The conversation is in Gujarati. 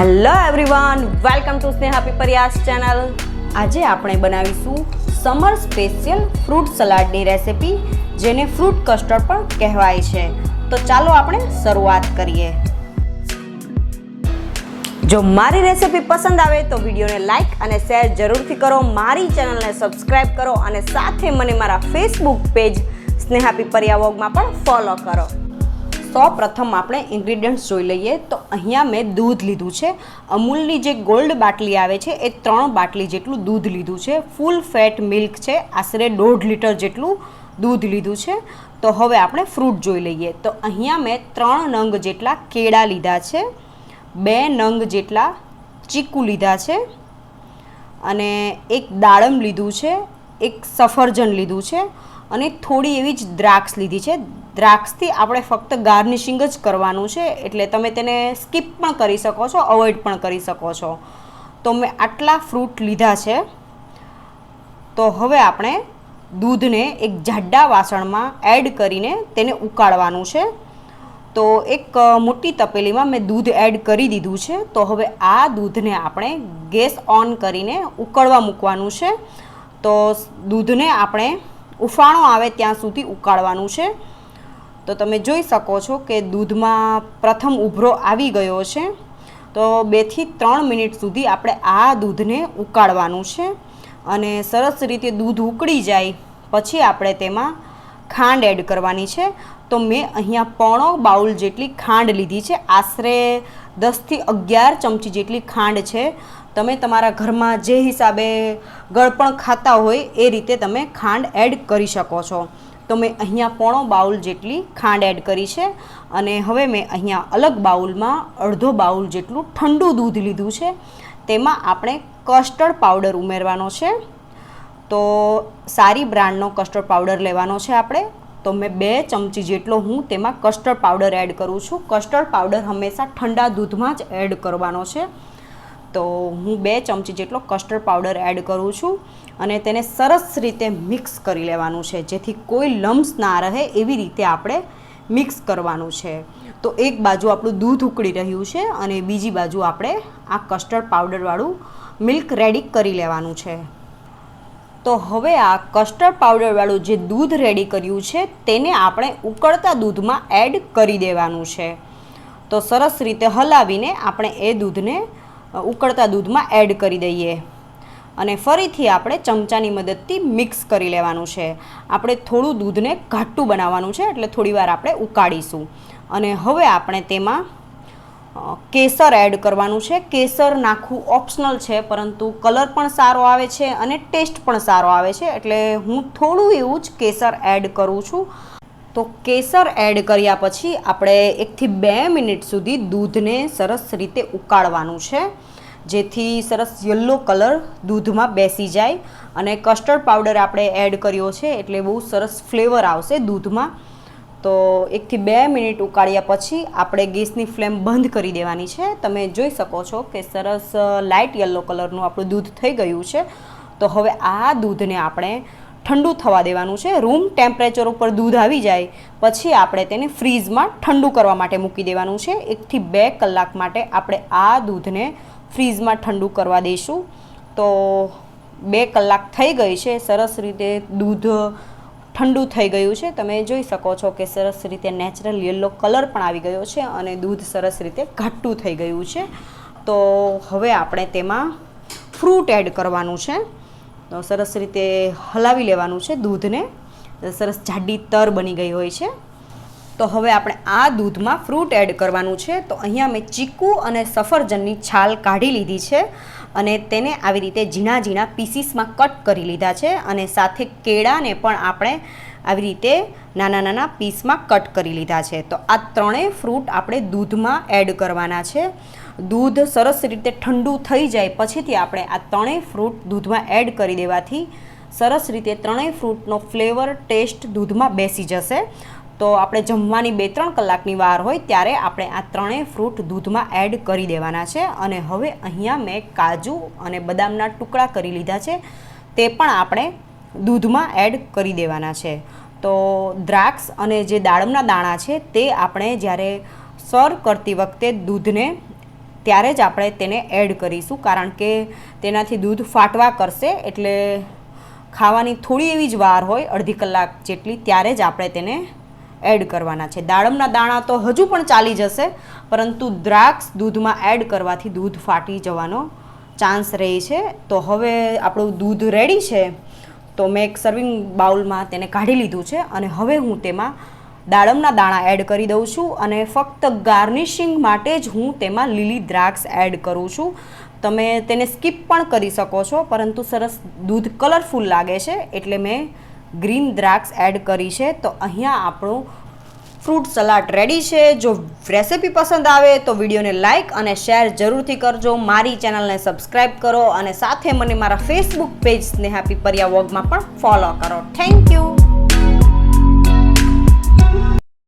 Hello everyone, welcome to Sneha Pipariya's channel. આજે આપણે બનાવીશું સમર સ્પેશિયલ ફ્રૂટ સલાડની રેસિપી, જેને ફ્રૂટ કસ્ટર્ડ પણ કહેવાય છે. તો ચાલો આપણે શરૂઆત કરીએ. જો મારી રેસિપી પસંદ આવે તો વિડીયોને લાઈક અને શેર જરૂરથી કરો, મારી ચેનલને સબસ્ક્રાઈબ કરો અને સાથે મને મારા ફેસબુક પેજ સ્નેહાપીપરિયા વ્લોગમાં પણ ફોલો કરો. સૌ પ્રથમ આપણે ઇન્ગ્રીડિયન્ટ્સ જોઈ લઈએ. તો અહીંયા મેં દૂધ લીધું છે. અમૂલની જે ગોલ્ડ બાટલી આવે છે એ 3 બાટલી જેટલું દૂધ લીધું છે. ફૂલ ફેટ મિલ્ક છે, આશરે 1.5 લીટર જેટલું દૂધ લીધું છે. તો હવે આપણે ફ્રૂટ જોઈ લઈએ. તો અહીંયા મેં 3 નંગ જેટલા કેળા લીધા છે, 2 નંગ જેટલા ચીકુ લીધા છે અને 1 દાડમ લીધું છે, 1 સફરજન લીધું છે અને થોડી એવી જ દ્રાક્ષ લીધી છે. દ્રાક્ષથી આપણે ફક્ત ગાર્નિશિંગ જ કરવાનું છે, એટલે તમે તેને સ્કીપ પણ કરી શકો છો, અવોઇડ પણ કરી શકો છો. તો મેં આટલા ફ્રૂટ લીધા છે. તો હવે આપણે દૂધને એક જાડા વાસણમાં એડ કરીને તેને ઉકાળવાનું છે. તો એક મોટી તપેલીમાં મેં દૂધ એડ કરી દીધું છે. તો હવે આ દૂધને આપણે ગેસ ઓન કરીને ઉકળવા મૂકવાનું છે. તો દૂધને આપણે ઉફાણો આવે ત્યાં સુધી ઉકાળવાનું છે. તો તમે જોઈ શકો છો કે દૂધમાં પ્રથમ ઉભરો આવી ગયો છે. તો 2 થી 3 મિનિટ સુધી આપણે આ દૂધને ઉકાળવાનું છે અને સરસ રીતે દૂધ ઉકળી જાય પછી આપણે તેમાં ખાંડ એડ કરવાની છે. તો મેં અહીંયા પોણો બાઉલ જેટલી ખાંડ લીધી છે. આશરે 10 થી 11 ચમચી જેટલી ખાંડ છે. તમે તમારા ઘરમાં જે હિસાબે ગળપણ ખાતા હોય એ રીતે તમે ખાંડ એડ કરી શકો છો. તો મેં અહીંયા પોણો બાઉલ જેટલી ખાંડ એડ કરી છે અને હવે મેં અહીંયા અલગ બાઉલમાં અડધો બાઉલ જેટલું ઠંડુ દૂધ લીધું છે. તેમાં આપણે કસ્ટર્ડ પાવડર ઉમેરવાનો છે. તો સારી બ્રાન્ડનો કસ્ટર્ડ પાવડર લેવાનો છે આપણે. તો મેં 2 ચમચી જેટલો હું તેમાં કસ્ટર્ડ પાવડર એડ કરું છું. કસ્ટર્ડ પાવડર હંમેશા ઠંડા દૂધમાં જ એડ કરવાનો છે. તો હું 2 ચમચી જેટલો કસ્ટર્ડ પાવડર એડ કરું છું અને તેને સરસ રીતે મિક્સ કરી લેવાનું છે, જેથી કોઈ લમ્સ ના રહે એવી રીતે આપણે મિક્સ કરવાનું છે. તો એક બાજુ આપણું દૂધ ઉકળી રહ્યું છે અને બીજી બાજુ આપણે આ કસ્ટર્ડ પાવડરવાળું મિલ્ક રેડી કરી લેવાનું છે. તો હવે આ કસ્ટર્ડ પાવડરવાળું જે દૂધ રેડી કર્યું છે તેને આપણે ઉકળતા દૂધમાં એડ કરી દેવાનું છે. તો સરસ રીતે હલાવીને આપણે એ દૂધને ઉકળતા દૂધમાં એડ કરી દઈએ અને ફરીથી આપણે ચમચાની મદદથી મિક્સ કરી લેવાનું છે. આપણે થોડું દૂધને ઘાટું બનાવવાનું છે, એટલે થોડીવાર આપણે ઉકાળીશું. અને હવે આપણે તેમાં કેસર એડ કરવાનું છે. કેસર નાખવું ઓપ્શનલ છે, પરંતુ કલર પણ સારો આવે છે અને ટેસ્ટ પણ સારો આવે છે, એટલે હું થોડું એવું જ કેસર એડ કરું છું. તો કેસર એડ કર્યા પછી આપણે 1 થી 2 મિનિટ સુધી દૂધને સરસ રીતે ઉકાળવાનું છે, જેથી સરસ યલો કલર દૂધમાં બેસી જાય. અને કસ્ટર્ડ પાવડર આપણે એડ કર્યો છે એટલે બહુ સરસ ફ્લેવર આવશે દૂધમાં. તો 1 થી 2 મિનિટ ઉકાળ્યા પછી આપણે ગેસની ફ્લેમ બંધ કરી દેવાની છે. તમે જોઈ શકો છો કે સરસ લાઇટ યલો કલરનું આપણું દૂધ થઈ ગયું છે. તો હવે આ દૂધને આપણે ઠંડુ થવા દેવાનું છે. રૂમ ટેમ્પરેચર ઉપર દૂધ આવી જાય પછી આપણે તેને ફ્રીઝમાં ઠંડુ કરવા માટે મૂકી દેવાનું છે. 1 થી 2 કલાક માટે આપણે આ દૂધને ફ્રીઝમાં ઠંડુ કરવા દઈશું. તો 2 કલાક થઈ ગઈ છે. સરસ રીતે દૂધ ઠંડુ થઈ ગયું છે. તમે જોઈ શકો છો કે સરસ રીતે નેચરલ યલો કલર પણ આવી ગયો છે અને દૂધ સરસ રીતે ઘાટું થઈ ગયું છે. તો હવે આપણે તેમાં ફ્રૂટ એડ કરવાનું છે. તો સરસ રીતે હલાવી લેવાનું છે દૂધને. સરસ જાડી તર બની ગઈ હોય છે. તો હવે આપણે આ દૂધમાં ફ્રૂટ એડ કરવાનું છે. તો અહીંયા મેં ચીકુ અને સફરજનની છાલ કાઢી લીધી છે અને તેને આવી રીતે ઝીણા ઝીણા પીસીસમાં કટ કરી લીધા છે અને સાથે કેળાને પણ આપણે આવી રીતે નાના નાના પીસમાં કટ કરી લીધા છે. તો આ 3 ફ્રૂટ આપણે દૂધમાં એડ કરવાના છે. દૂધ સરસ રીતે ઠંડુ થઈ જાય પછીથી આપણે આ 3 ફ્રૂટ દૂધમાં એડ કરી દેવાથી સરસ રીતે 3 ફ્રૂટનો ફ્લેવર ટેસ્ટ દૂધમાં બેસી જશે. તો આપણે જમવાની 2-3 કલાકની વાર હોય ત્યારે આપણે આ 3 ફ્રૂટ દૂધમાં એડ કરી દેવાના છે. અને હવે અહીંયા મેં કાજુ અને બદામના ટુકડા કરી લીધા છે, તે પણ આપણે દૂધમાં એડ કરી દેવાના છે. તો દ્રાક્ષ અને જે દાડમના દાણા છે તે આપણે જ્યારે સર્વ કરતી વખતે દૂધને ત્યારે જ આપણે તેને એડ કરીશું, કારણ કે તેનાથી દૂધ ફાટવા કરશે. એટલે ખાવાની થોડી એવી જ વાર હોય, અડધી કલાક જેટલી, ત્યારે જ આપણે તેને એડ કરવાના છે. દાડમના દાણા તો હજુ પણ ચાલી જશે, પરંતુ દ્રાક્ષ દૂધમાં એડ કરવાથી દૂધ ફાટી જવાનો ચાન્સ રહે છે. તો હવે આપણું દૂધ રેડી છે, તો મેં એક સર્વિંગ બાઉલમાં તેને કાઢી લીધું છે અને હવે હું તેમાં દાડમના દાણા એડ કરી દઉં છું અને ફક્ત ગાર્નિશિંગ માટે જ હું તેમાં લીલી દ્રાક્ષ એડ કરું છું. તમે તેને સ્કીપ પણ કરી શકો છો, પરંતુ સરસ દૂધ કલરફુલ લાગે છે એટલે મેં ગ્રીન દ્રાક્ષ એડ કરી છે. તો અહીંયા આપણું ફ્રૂટ સલાડ રેડી છે. જો રેસિપી પસંદ આવે તો વિડીયોને લાઇક અને શેર જરૂરથી કરજો. મારી ચેનલને સબસ્ક્રાઈબ કરો અને સાથે મને મારા ફેસબુક પેજ સ્નેહા પીપરિયા વ્લોગમાં પણ ફોલો કરો. Thank you.